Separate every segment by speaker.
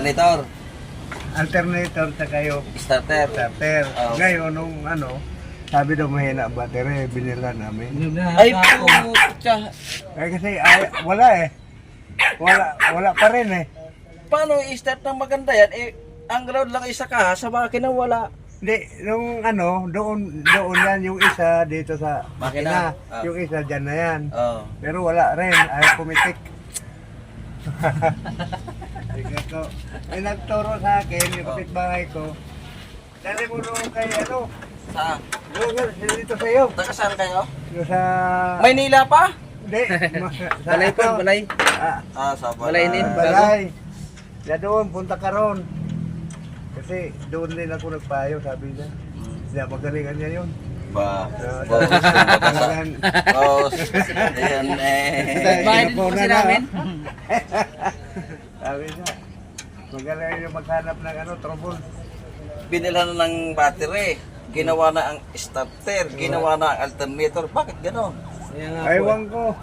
Speaker 1: alternator.
Speaker 2: Alternator sa kayo.
Speaker 1: Starter.
Speaker 2: Starter.
Speaker 1: Oh.
Speaker 2: Ngayon, nung sabi daw mahina battery, binila namin.
Speaker 1: Ay, putya.
Speaker 2: Kasi wala eh. Wala pa rin eh.
Speaker 1: Paano i-start ng maganda yan? Ang ground lang isa ka, sa makina wala.
Speaker 2: Hindi, nung doon yan yung isa dito sa
Speaker 1: Makina.
Speaker 2: makina. Yung isa dyan na yan.
Speaker 1: Oh.
Speaker 2: Pero wala rin, ayaw pumitik. Ay nagturo sa akin, yung kapitbahay ko. Dali mo nung kay
Speaker 1: Saan?
Speaker 2: dito sa iyo.
Speaker 1: Taga saan kayo?
Speaker 2: Yung sa...
Speaker 1: Maynila pa?
Speaker 2: Hindi.
Speaker 3: Balay po, balay.
Speaker 1: Sa
Speaker 3: Balay din.
Speaker 2: Balay. Ya doon, punta ka ron. Kasi doon din ako nagpayo, sabi niya. Siya magalingan niya yun.
Speaker 1: Ba?
Speaker 2: Talagang...
Speaker 1: Boss. Ayan
Speaker 3: Bahay din po kasi namin.
Speaker 2: Sabi niya, magaling yung maghanap ng trouble.
Speaker 1: Binila na ng battery. Ginawa na ang starter. Ginawa na ang alternator. Bakit gano'n?
Speaker 2: Aywan ko.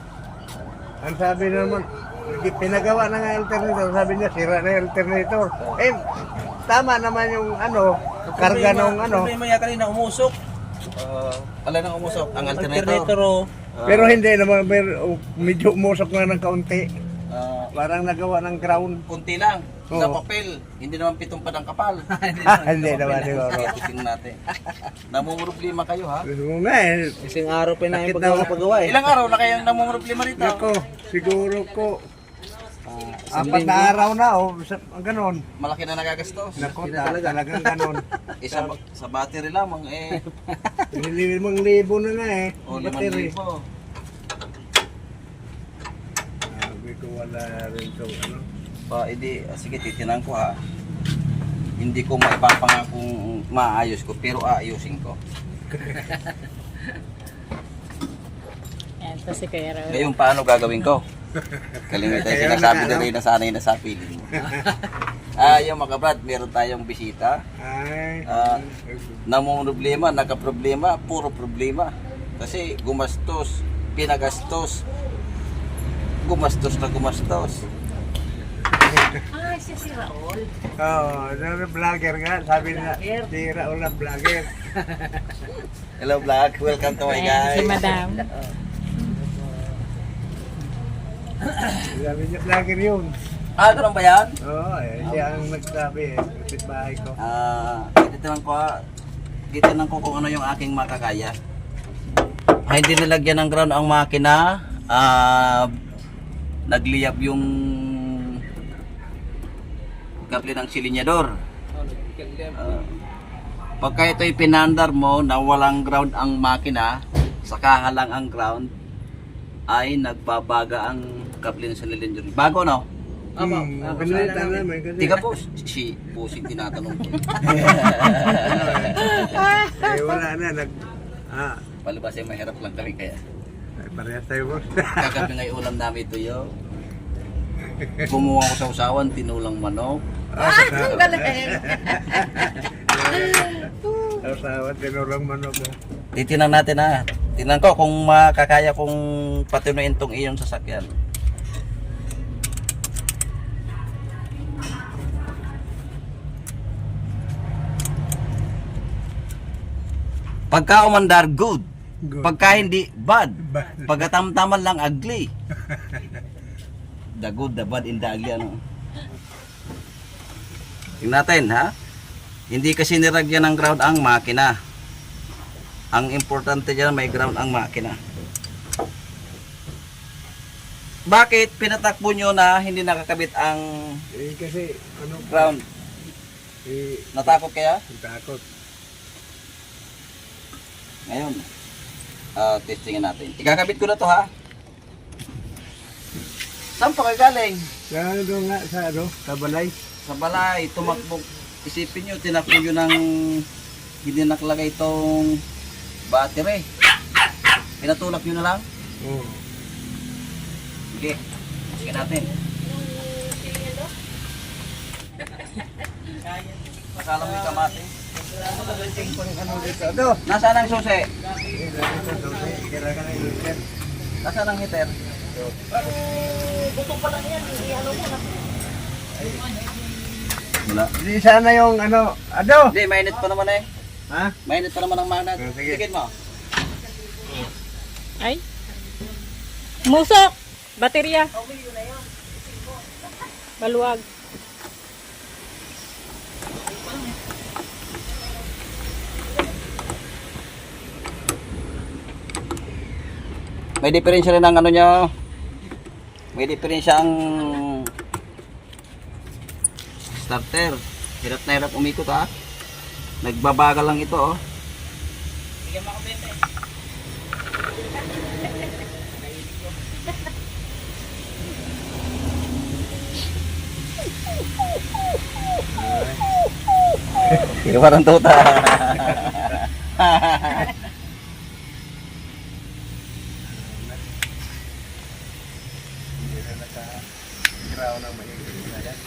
Speaker 2: Ang sabi naman, pinagawa na nga alternator. Sabi niya, sira na yung alternator. Eh, tama naman yung karga nung
Speaker 3: Problema niya kanina umusok.
Speaker 1: Alin ang umusok? Ang
Speaker 3: Alternator
Speaker 1: alternator.
Speaker 3: oh.
Speaker 2: Pero hindi naman, medyo umusok nga ng kaunti.
Speaker 1: Ah,
Speaker 2: Parang nagawa ng ground.
Speaker 1: kunti lang. Sa
Speaker 2: Oo.
Speaker 1: papel. Hindi naman pitong pa ng kapal.
Speaker 2: Hindi naman siguro.
Speaker 1: Tingnan natin. Namumroblema kayo ha?
Speaker 2: Gusto nga eh.
Speaker 3: Isang araw pa na yung
Speaker 2: Sakit na-
Speaker 3: paggawa eh.
Speaker 1: Ilang araw na kayong namumroblema rito?
Speaker 2: Ako, siguro ko. 4 na araw na ganon.
Speaker 1: Malaki na nagagastos.
Speaker 2: Nako, talagang ganon.
Speaker 1: Sa battery lamang
Speaker 2: 5,000 na nga eh.
Speaker 1: O
Speaker 2: Battery.
Speaker 1: 5,000.
Speaker 2: Sabi ko wala rin to
Speaker 1: Sige, titinan ko ha. Hindi ko maipapangakong maayos ko, pero aayusin ko.
Speaker 4: Yan, to si Kuya Raul.
Speaker 1: Ngayon, paano gagawin ko? Kalimutan yung sinasabi na rin na sanay na sa piling mo. Yung mga brad, meron tayong bisita.
Speaker 2: Ay.
Speaker 1: Namumroblema, nagka-problema, puro problema. Kasi gumastos, pinagastos, gumastos na gumastos.
Speaker 4: Siya si Raul.
Speaker 2: Vlogger nga. Sabi na, si Raul na vlogger.
Speaker 1: Hello vlog, welcome to my
Speaker 4: Ayan,
Speaker 1: guys.
Speaker 4: si Madam.
Speaker 2: Sabi niya vlogger yun.
Speaker 1: Ganun ba yan?
Speaker 2: Oo, siya ang nagsabi eh. Kapitbahay ko.
Speaker 1: Titinan ko kung ano yung aking makakaya. Hindi nilagyan ng ground ang makina. Nagliyab yung kable ng silinyador. Pagka ito'y pinandar mo na walang ground ang makina, saka lang ang ground, ay nagbabaga ang kable ng silinyador. Bago no?
Speaker 2: Pinalitan namin kasi.
Speaker 1: Tiga po, pusing tinatanong ko.
Speaker 2: Wala na.
Speaker 1: Palabas ay mahirap lang kami kaya.
Speaker 2: Parehas tayo boss.
Speaker 1: Kagabi ngay ulam namin ito yo. Gumawa ko sa usawan, tinulang manok.
Speaker 4: Ang galing!
Speaker 2: Asawa, tinulang manok.
Speaker 1: Titinan natin ha. Tingnan ko kung makakaya kong patinuin tong iyong sasakyan. Pagka umandar, good. Pagka hindi, bad. Pagkatamtaman lang, ugly. The good, the bad, and the ugly, Tingnan natin, ha? Hindi kasi niragyan ng ground ang makina. Ang importante dyan, may ground ang makina. Bakit pinatakbo nyo na hindi nakakabit ang
Speaker 2: Kasi,
Speaker 1: ground? Natakot kaya?
Speaker 2: takot.
Speaker 1: Ngayon, testingin natin. Ikakabit ko na to ha. Saan pa kayo galing?
Speaker 2: Doon nga sa balay.
Speaker 1: Sa balay, tumakbo. Isipin nyo, tinakbo nyo ng hindi nakalagay itong battery. Pinatulak nyo na lang.
Speaker 2: Oo.
Speaker 1: Sige, sige natin. Masala mo yung kamate. Nasaan ang susi? Nasaan ang heater?
Speaker 4: Buto pa lang yan, hindi ano mo na.
Speaker 1: Wala.
Speaker 2: Di sana yung ano?
Speaker 1: Hindi, mainit pa naman eh.
Speaker 2: Ha?
Speaker 1: Mainit pa naman ang magnet.
Speaker 2: Sige.
Speaker 1: Tigil mo.
Speaker 4: Ay. Musok. Baterya. Baluwag.
Speaker 1: May diferensya rin ang ano nyo. May diferensya ang starter. Hirap na hirap umikot ha. Nagbabagal lang ito oh. Hindi parang tuta.
Speaker 2: Hindi na naka-graw ng mahigit na yan.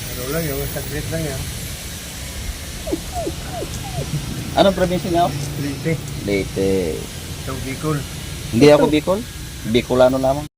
Speaker 2: Ano lang yung saglit lang yan.
Speaker 1: Anong probinsya nga?
Speaker 2: Lite.
Speaker 1: Leyte.
Speaker 2: Ito, Bicol.
Speaker 1: Hindi ako Bicol. Bicolano lamang.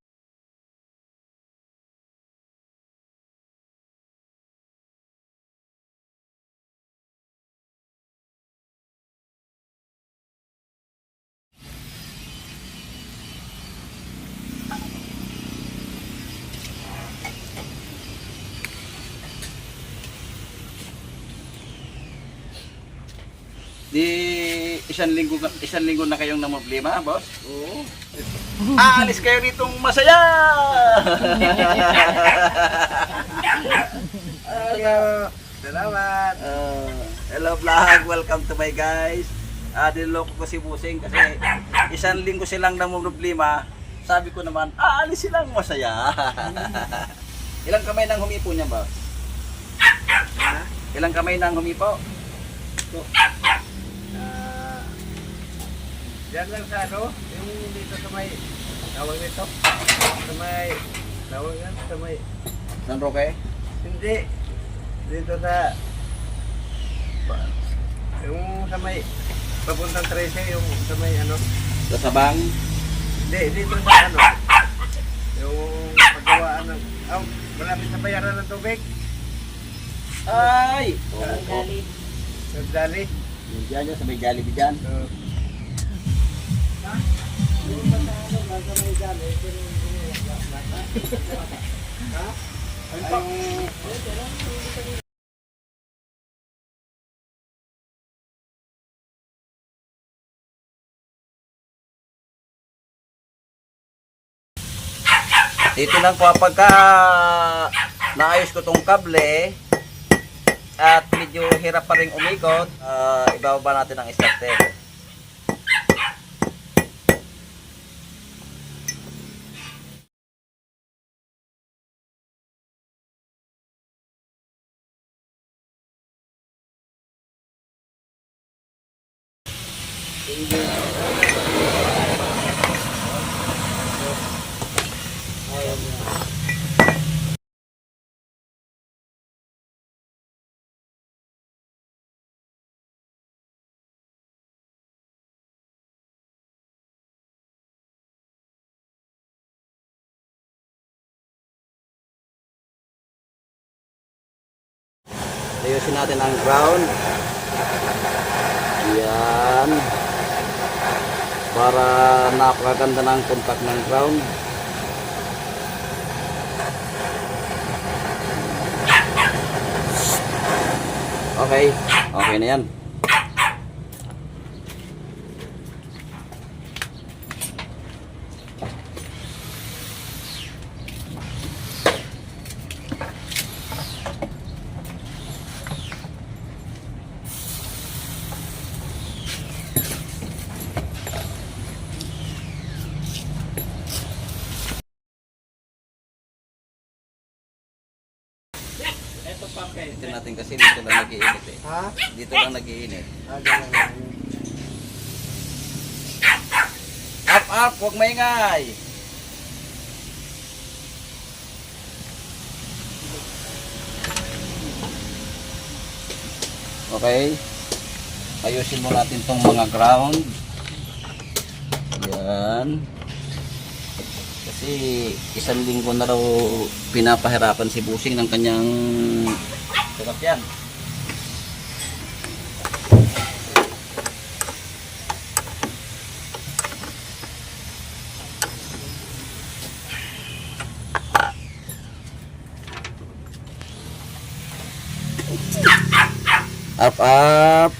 Speaker 1: Di isang linggo na kayong namroblema, boss? Oo. Aalis kayo ditong masaya.
Speaker 2: Salamat.
Speaker 1: Hello vlog, welcome to my guys. Dinloko ko si Busing kasi isang linggo silang namroblema. Sabi ko naman, aalis silang masaya. Ilang kamay nang humipo niya, boss? Ilang kamay nang humipo?
Speaker 2: Diyan lang sa ano, yung dito sa may, tawag nito, sa may, tawag yan, sa may,
Speaker 1: San Roque?
Speaker 2: hindi, dito sa, yung sa may, papuntang 13, yung sa may ano,
Speaker 1: Sa Sabang?
Speaker 2: hindi, dito sa ano, yung paggawaan ng, malapit sa bayaran ng tubig,
Speaker 1: Ay!
Speaker 4: Galing.
Speaker 2: nagdali.
Speaker 1: Diyan dyan, sa may Jollibee dyan. Dito lang po pagka naayos ko tong kable at medyo hirap pa rin umikot, ibababa natin ang starter. Ayusin natin ang ground. Yan. Para napakaganda ng contact ng ground. Okay. Okay na yan. Ito natin kasi dito lang nag-iinit eh.
Speaker 2: Ha?
Speaker 1: Dito lang nag-iinit.
Speaker 2: Ganun lang.
Speaker 1: Up, up! Huwag maingay! Okay. Ayusin mo natin tong mga ground. Yan. Kasi isang linggo na raw pinapahirapan si Busing ng kanyang sasakyan. Up, up.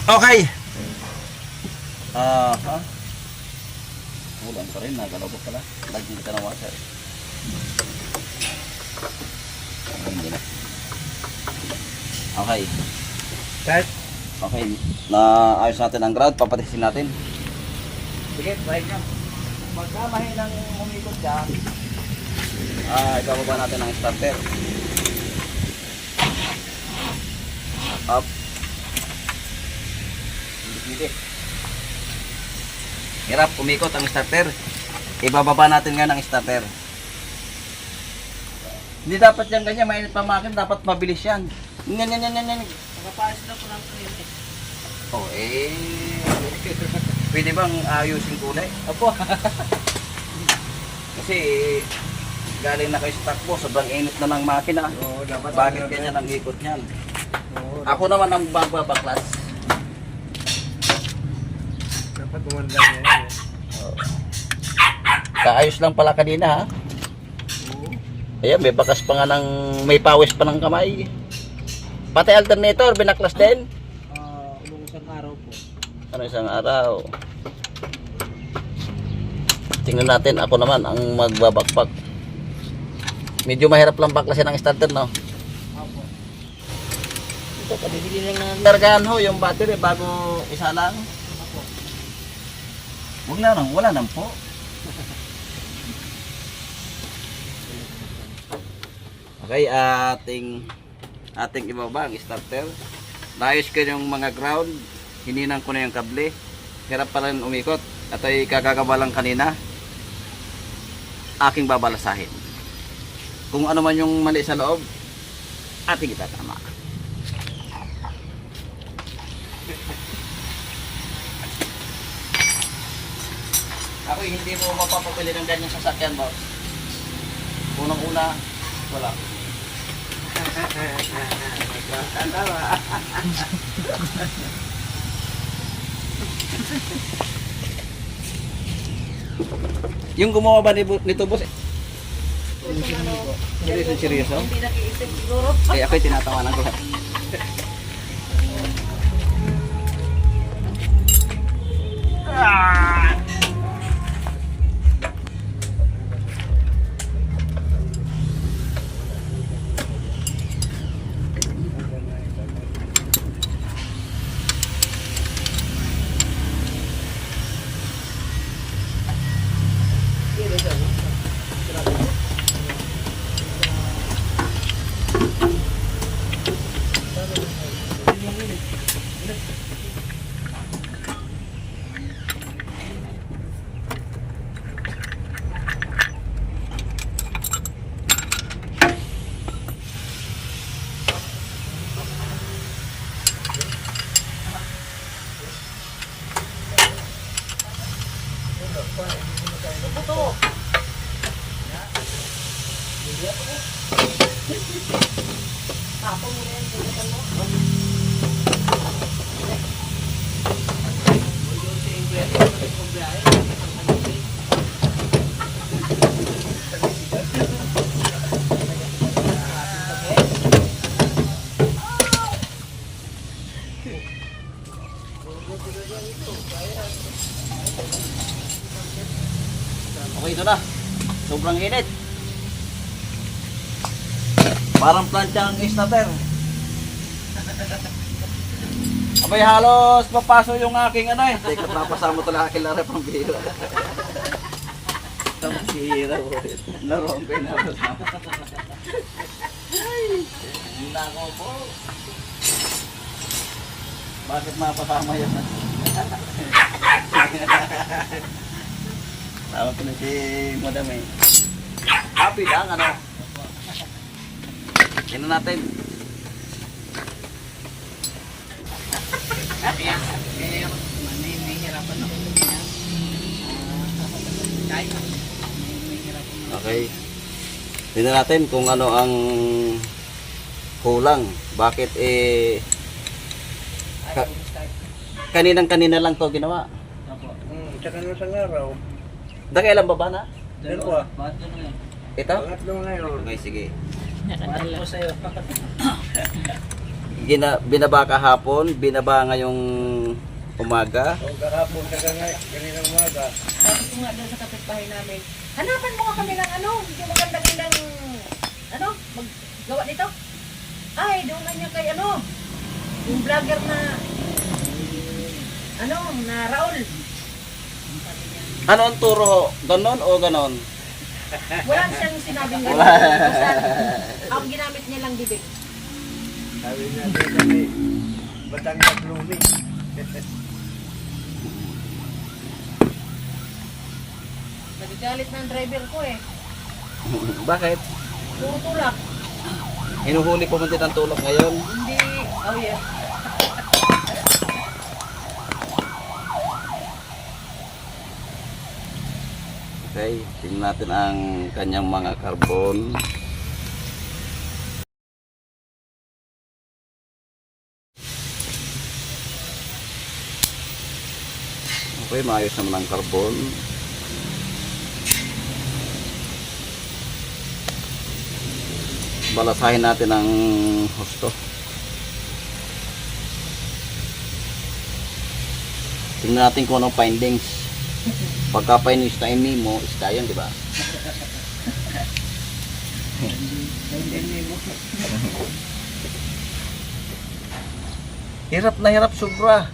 Speaker 1: Okay. Ha? Ulan pa rin, nagalabot pala. Lagyan kita ng water. Hindi na. Okay.
Speaker 2: Start.
Speaker 1: Okay. Naayos natin ang ground, papatisin natin. Sige, baik na. Pagka mahinang umikot siya, ibababa natin ang starter. Up. Hindi. Hirap umikot ang starter. Ibababa natin nga ng starter. Hindi dapat yan ganyan, mainit pa makin, dapat mabilis yan. Yan.
Speaker 3: Nakapayos na po ng kuryente.
Speaker 1: Oh, pwede bang ayusin kulay?
Speaker 3: Opo.
Speaker 1: Kasi galing na kayo sa takbo, sobrang init na ng makina.
Speaker 2: Oo, dapat.
Speaker 1: Bakit ganyan ang ikot niyan?
Speaker 2: Oo,
Speaker 1: Ako naman ang babaklas.
Speaker 2: dapat umanda niya yan.
Speaker 1: Kaayos lang pala kanina ha. Ayan, may bakas pa nga ng, may pawis pa ng kamay. Pati alternator, binaklas din.
Speaker 3: Ulong isang araw po.
Speaker 1: Ano isang araw? Tingnan natin, ako naman ang magbabakpak. Medyo mahirap lang baklasin ang starter, no?
Speaker 3: Opo. Ito, pabibili lang ng...
Speaker 1: Kargahan ho yung battery bago isa lang.
Speaker 3: Opo.
Speaker 1: Huwag na lang, wala nang po. Okay, ating ibaba ang starter. Naayos ko yung mga ground, hininang ko na yung kable. Hirap pala rin umikot. At ay kakagaba lang kanina. Aking babalasahin. Kung ano man yung mali sa loob, ating itatama. Ako hindi mo mapapabili ng ganyang sasakyan, boss. Unang-una, wala. Yung gumawa ba nito, boss? Seryoso?
Speaker 4: Hindi nakiisip siguro.
Speaker 1: Eh, ako'y tinatawanan ko. Okay, ito na. Sobrang init. Parang plancha ang starter. Abay, halos papaso yung aking ano eh. Teka, napasama talaga aking laro pang bihira. Ang bihira po. Laro ang pinapasama. Ay, nako po. Bakit mapasama yan? Tama ko na si Madam eh. Happy lang, ano? Tingnan natin.
Speaker 3: Kaya, may hirapan ako. Kaya, may hirapan ako.
Speaker 1: Okay. Tingnan natin kung ano ang kulang. Bakit kaninang-kanina lang to ginawa.
Speaker 3: Opo.
Speaker 2: Tsaka nung isang araw,
Speaker 1: Dakailan ba ba na?
Speaker 2: dalawa.
Speaker 3: Bakit yun ngayon?
Speaker 1: Ito?
Speaker 2: Pangatlo ngayon.
Speaker 1: Okay, sige.
Speaker 3: Bakit po sa'yo?
Speaker 1: Binaba kahapon, binaba ngayong umaga.
Speaker 2: O kahapon, tsaka kaninang umaga.
Speaker 4: Sabi ko nga doon sa kapitbahay namin, hanapan mo nga kami ng ano, yung magandang ano, maggawa dito. Ay, doon na niya kay ano, yung vlogger na, ano, na Raul.
Speaker 1: Ano ang turo ho? Ganon o ganon?
Speaker 4: Wala siyang sinabing gano'n.
Speaker 1: Wala.
Speaker 4: Basta, ang ginamit niya lang bibig.
Speaker 2: Sabi niya, di kami Batangas Lumi.
Speaker 4: Nagagalit na ang driver ko eh.
Speaker 1: Bakit?
Speaker 4: Puro tulak.
Speaker 1: Hinuhuli po mo din ang tulok ngayon.
Speaker 4: Hindi, oh yeah.
Speaker 1: Okay, tingnan natin ang kanyang mga carbon. Okay, maayos naman ang carbon. Balasahin natin ang husto. Tingnan natin kung anong findings. Pagka findings na mo, is yan, di ba? Hirap na hirap sobra.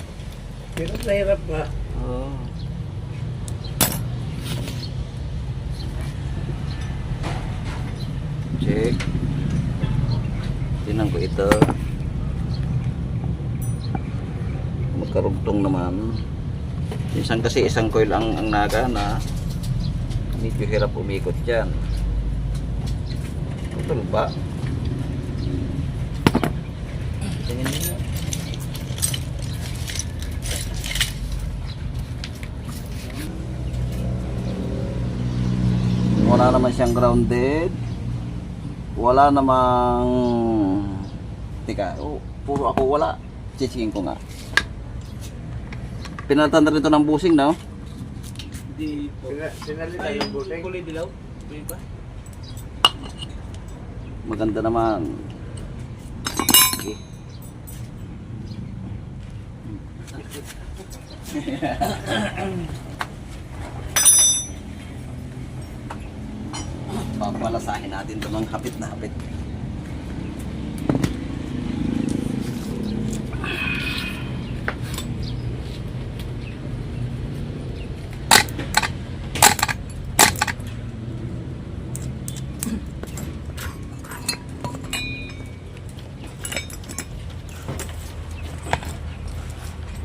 Speaker 2: Hirap na hirap nga.
Speaker 1: Oh. Check. Tingnan ko ito. Magkarugtong naman. Minsan kasi isang coil ang nagana. Medyo hirap umikot dyan. Betul ba? Tingnan niyo. Wala naman siyang grounded. Wala namang tika, puro ako wala. Chichingin ko nga. Pinalitan na rin ito ng busing na.
Speaker 3: Hindi po.
Speaker 2: Sinalita
Speaker 3: Ay,
Speaker 2: yung buting.
Speaker 3: kulay dilaw? May ba?
Speaker 1: Maganda naman. Okay. Pagpalasahin natin ito ng hapit na hapit.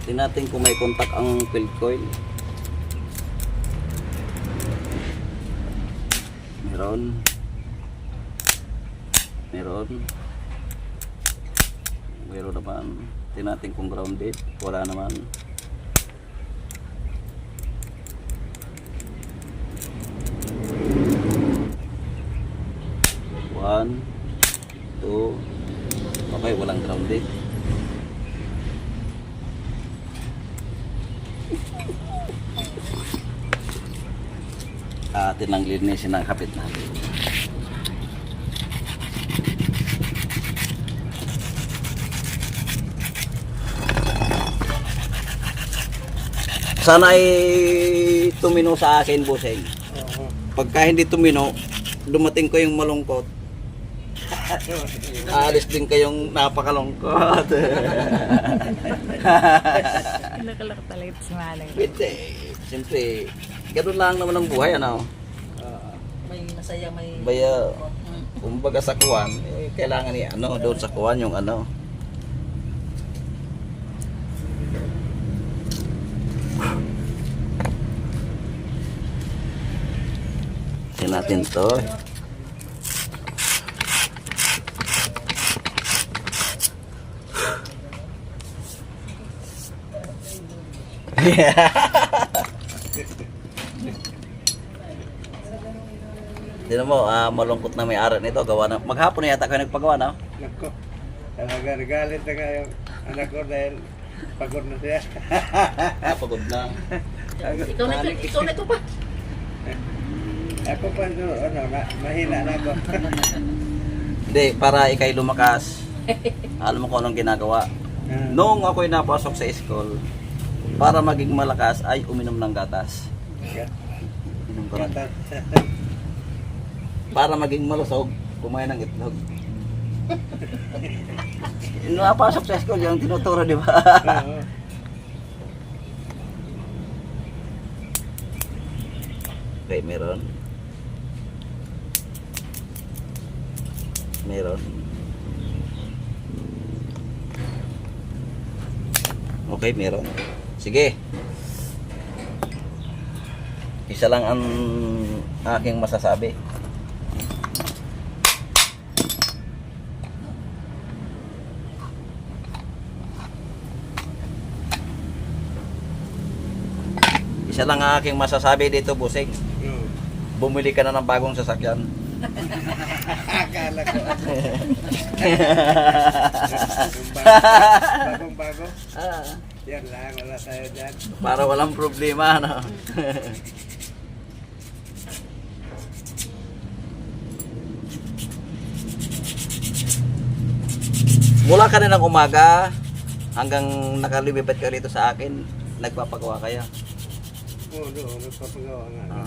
Speaker 1: Tingnan natin kung may contact ang field coil. Meron. Meron naman. Tingnan natin kung grounded. Wala naman. One, two. Okay, walang grounded. Atin lang linisin ang kapit natin. Sana ay tumino sa akin, Buseng. Pagka hindi tumino, dumating ko yung malungkot. Aalis din kayong napakalungkot.
Speaker 4: Nakalak talaga si Manang.
Speaker 1: Hindi. Siyempre, ganun lang naman ang buhay, ano?
Speaker 3: May masaya, may...
Speaker 1: Baya, kumbaga sa kuwan, kailangan ni ano, doon sa kuwan yung ano. natin to. Tignan mo, malungkot na may-ari nito. Gawa na. Maghapon na yata kayo nagpagawa, no?
Speaker 2: Nako, talaga nagalit na nga yung anak ko dahil pagod na siya.
Speaker 1: Pagod na.
Speaker 4: Ikaw na ito pa.
Speaker 2: Ako pa mahina na ako.
Speaker 1: Hindi, para ikay lumakas. Alam mo kung anong ginagawa. Noong ako'y napasok sa school, para maging malakas ay uminom ng gatas. Inom ko ng para maging malusog, kumain ng itlog. Napasok sa school, yung tinuturo, di ba? Okay, meron. Okay, meron. Sige. Isa lang ang aking masasabi. Isa lang ang aking masasabi dito, Busing. Bumili ka na ng bagong sasakyan.
Speaker 2: Akala ko. Bagong bago. Yan lang, wala tayo dyan.
Speaker 1: Para walang problema, no? Mula ka na ng umaga hanggang nakalibibad ka rito sa akin, nagpapagawa kaya?
Speaker 2: Oo, doon, nagpapagawa nga.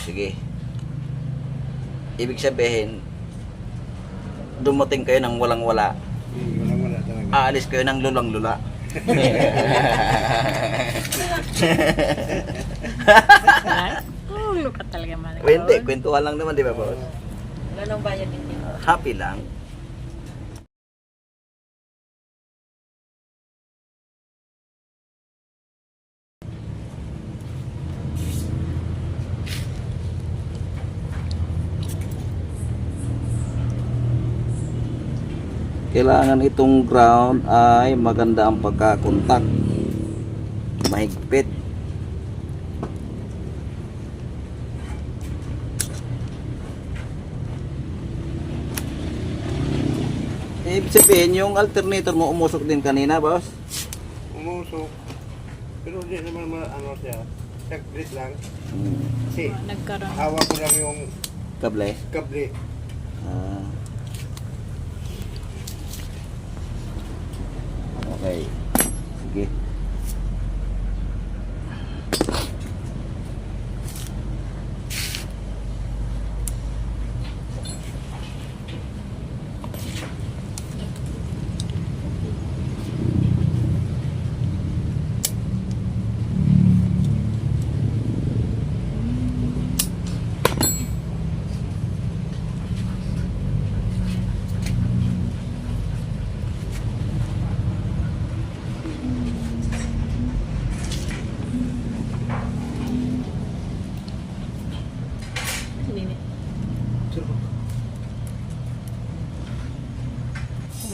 Speaker 1: Sige. Ibig sabihin, dumating kayo ng walang-wala.
Speaker 2: Wala talaga.
Speaker 1: Aalis kayo ng lulang-lula.
Speaker 3: Lukat talaga man.
Speaker 1: Hindi, kwentuhan lang naman, di ba, boss?
Speaker 4: Wala nang bayad din.
Speaker 1: Happy lang. Kailangan itong ground ay maganda ang pagkakontak, mahigpit. Ibig sabihin yung alternator mo umusok din kanina, boss?
Speaker 2: Umusok. Pero hindi naman ano siya. Saglit lang. Kasi
Speaker 3: Nagkaroon.
Speaker 2: hawa ko lang yung
Speaker 1: Kable.
Speaker 2: kable.
Speaker 1: Ah. Okay. Sige.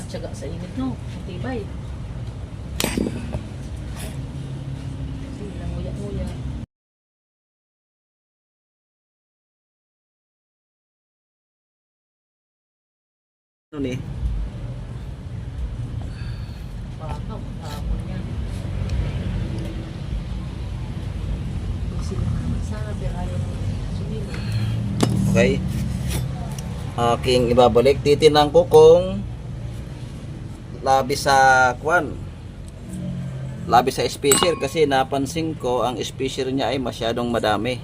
Speaker 4: Matyaga sa init, no? Tibay. Sila, nguya-nguya.
Speaker 1: Ano ni?
Speaker 4: Bakaw, hapon yan. Sila naman sabi, ayaw mo sumili.
Speaker 1: Okay. Aking ibabalik. Titinan ko kung labi sa kwan. Labi sa spacer kasi napansin ko ang spacer niya ay masyadong madami.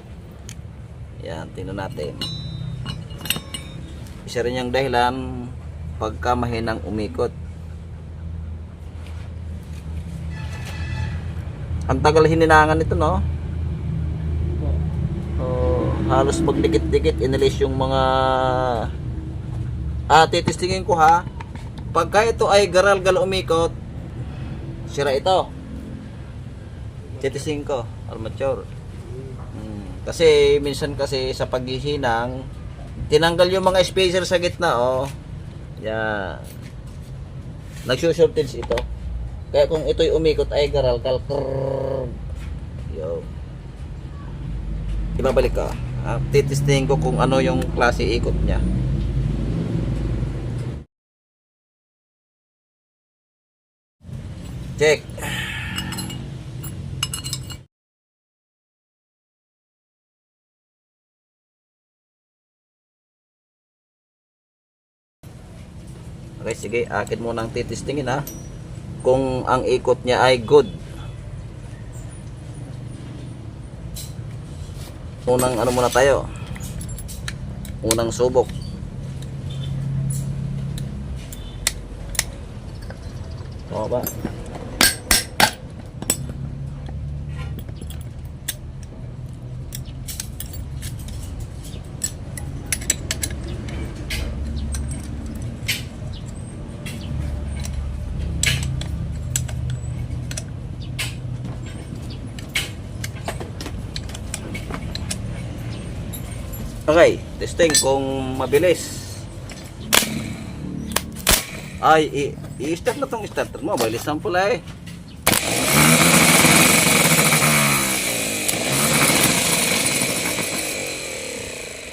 Speaker 1: Yan, tingnan natin. Isa rin yung dahilan pagka mahinang umikot. Ang tagal hininangan nito, no? Halos magdikit-dikit inalis yung mga titistingin ko ha. Pagka ito ay garal-gal umikot, sira ito. Titistingin ko, armature. Kasi minsan kasi sa paghihinang, tinanggal yung mga spacer sa gitna, oh. Yan. Nagsushortage ito. Kaya kung ito'y umikot ay garal kalkrrr. Yo. Ibabalik ka. Titistingin ko kung ano yung klase ikot niya. Check. Okay, sige. Akin muna ang titistingin ha. Kung ang ikot niya ay good. Unang ano muna tayo. Unang subok. Oo ba? Okay, testing kung mabilis. Ay, i-start na tong starter mo. Bilis ang pula eh.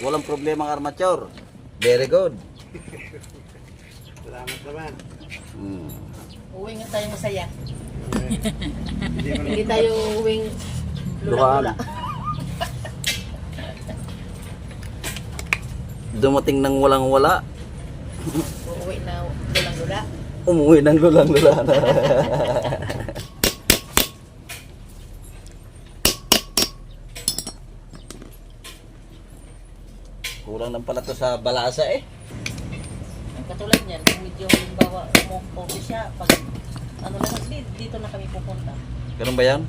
Speaker 1: Walang problema ang armature. Very good.
Speaker 2: Salamat naman.
Speaker 4: Uwing nga tayo masaya.
Speaker 2: Hindi mo
Speaker 4: Hindi tayo uwing lula-lula.
Speaker 1: Dumating ng walang-wala.
Speaker 4: Uuwi na lula-lula.
Speaker 1: Umuwi ng lulang-lula na. Kulang lang pala to sa balasa eh.
Speaker 4: Ang katulad niyan, kung medyo halimbawa umuwi siya, pag ano lang, dito na kami pupunta.
Speaker 1: Ganun ba yan?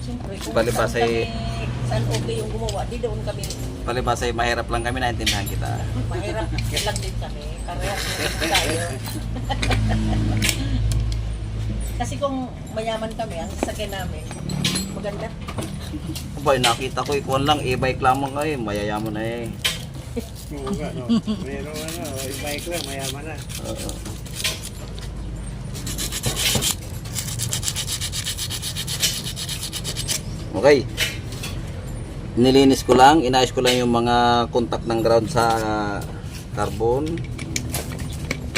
Speaker 4: Siyempre, kung
Speaker 1: Palibasa
Speaker 4: saan
Speaker 1: eh.
Speaker 4: kami, saan okay yung gumawa, di doon kami,
Speaker 1: Palibasa ay mahirap lang kami, naintindihan kita.
Speaker 4: mahirap lang din kami, parehas naman tayo. Kasi kung mayaman kami, ang sasakyan namin, maganda.
Speaker 1: Abay, nakita ko ikuan lang, e-bike lamang kayo, mayayaman na eh.
Speaker 2: Oo nga, no. Meron ano, i-bike lang, mayaman na.
Speaker 1: Oo. Okay. Nilinis ko lang, inayos ko lang yung mga contact ng ground sa carbon.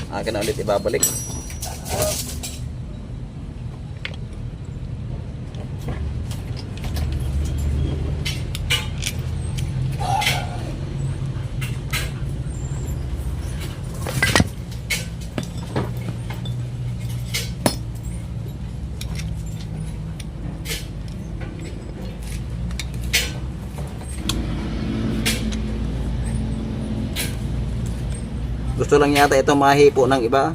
Speaker 1: Akin na ulit ibabalik. Gusto lang yata ito mahipo ng iba.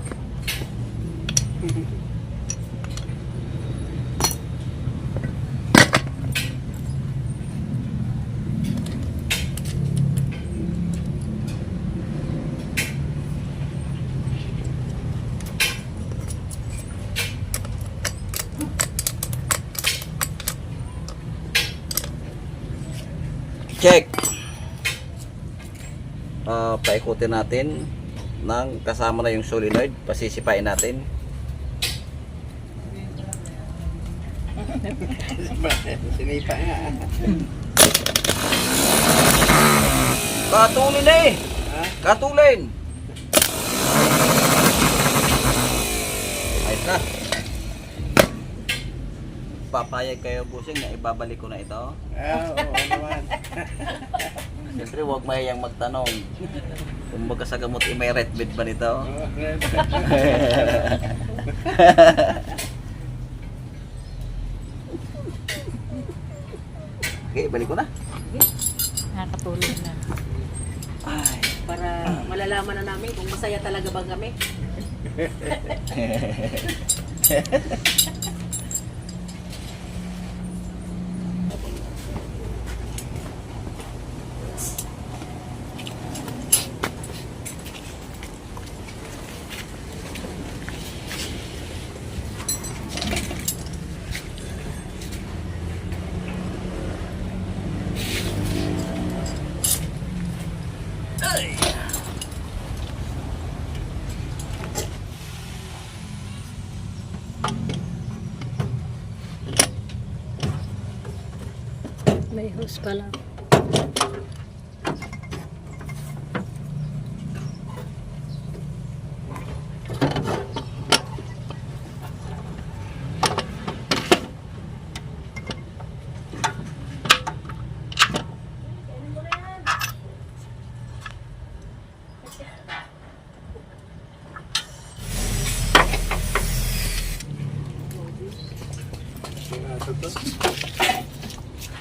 Speaker 1: Check. Paikutin natin ng kasama na yung solenoid, pasisipain natin.
Speaker 2: Sinipa nga.
Speaker 1: Katulin na eh.
Speaker 2: Ha?
Speaker 1: Katulin. Ayos na. Papayag kayo busing na ibabalik ko na ito.
Speaker 2: Oo naman.
Speaker 1: Siyempre huwag mahiyang magtanong. Kung magkasagamot may red bed ba nito? Okay, balik ko na.
Speaker 4: Nakakatulog na.
Speaker 1: Ay.
Speaker 4: Para malalaman na namin kung masaya talaga ba kami.
Speaker 5: May hose pa lang.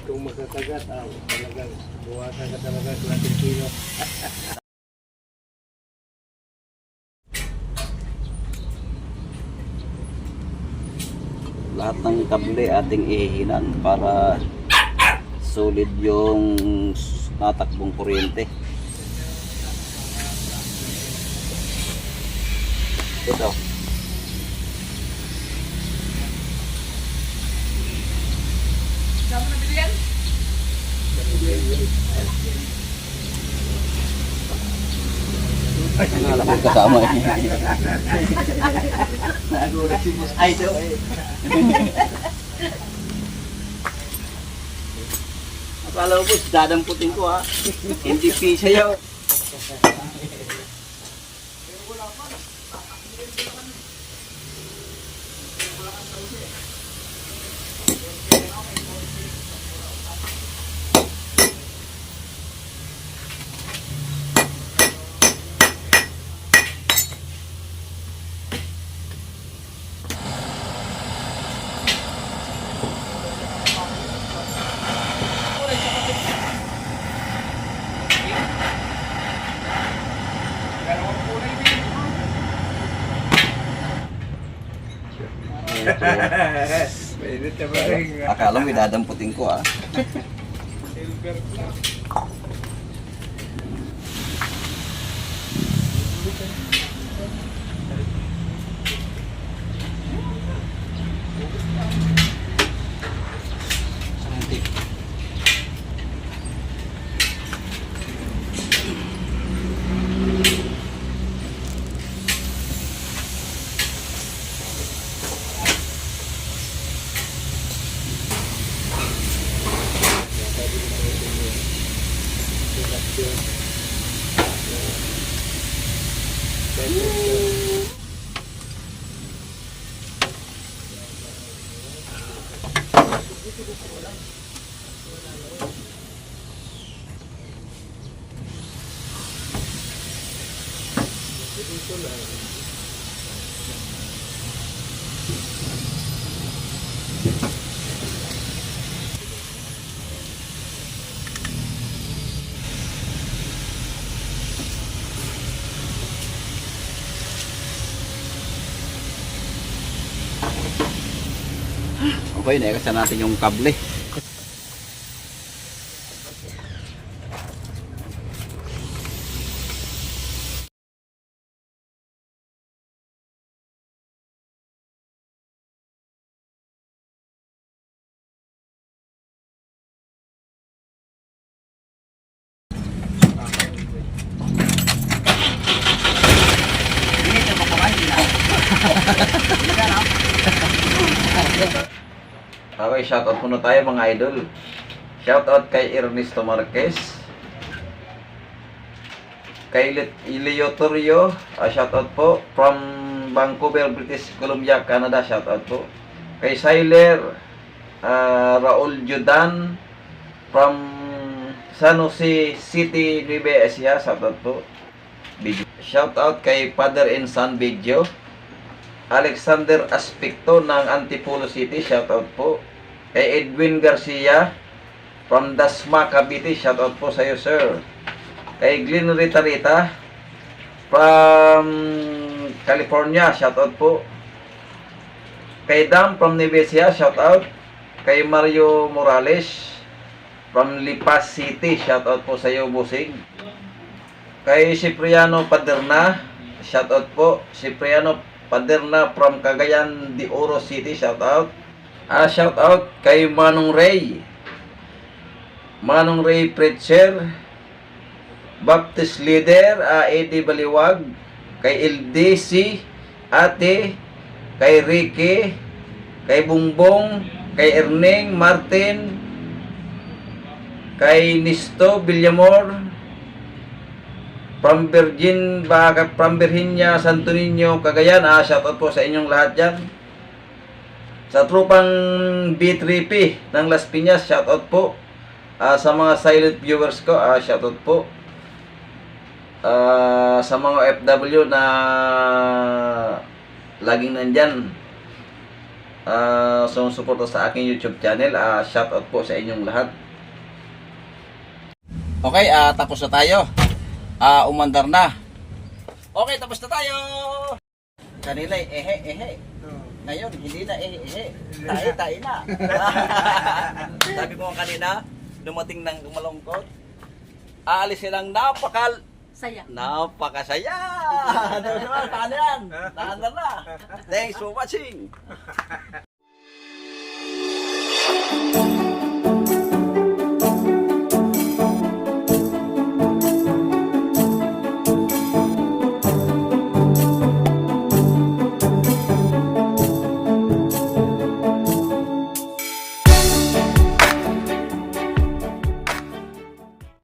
Speaker 2: Kung makakagat, talagang buwasan ka talaga sa ating kilo.
Speaker 1: Lahat ng kable ating ihihinan para solid yung natakbong kuryente. Ito.
Speaker 4: Saan mo nabili yan?
Speaker 1: Ang alam ko kasama eh. Nagulat si Boss Aido eh. Akala ko boss, dadamputin ko ha. Hindi pisa yaw.
Speaker 2: Mainit na ba rin?
Speaker 1: Akala mo idadamputin ko ha. Okay, naikasan natin yung kable. Okay, shoutout muna tayo mga idol. Shoutout kay Ernesto Marquez, kay Leo Torrio, shoutout po from Vancouver, British Columbia, Canada, shoutout po. Kay Siler Raul Judan from San Jose City, Nueva Ecija, shoutout po. Shoutout kay Father and Son Video, Alexander Aspecto ng Antipolo City, shoutout po. Kay Edwin Garcia from Dasma, Cavite, shoutout po sa iyo, sir. Kay Glenn Rita from California, shoutout po. Kay Dam from Nevesia, shoutout. Kay Mario Morales from Lipas City, shoutout po sa iyo, busing. Kay Cipriano Paderna, shoutout po. Cipriano Paderna from Cagayan de Oro City, shoutout. Shoutout kay Manong Ray Preacher, Baptist Leader, Eddie Baliwag, kay LDC, Ate, kay Ricky, kay Bungbong, kay Erneng Martin, Kay Nisto Villamor from Virginia, Santo Niño, Cagayan. Shoutout po sa inyong lahat dyan. Sa trupang B3P ng Las Piñas, shoutout po. Sa mga silent viewers ko, shoutout po. Sa mga FW na laging nandyan, sumusuporta sa aking YouTube channel, shoutout po sa inyong lahat. Okay, tapos na tayo. Umandar na. Okay, tapos na tayo. Kanila ehe. Ngayon, hindi na ehe. Tayo na. Sabi ko kanina, dumating ng malungkot. Aalis silang
Speaker 4: Saya.
Speaker 1: napakasaya. Paano yan? Naandar na. Thanks for watching.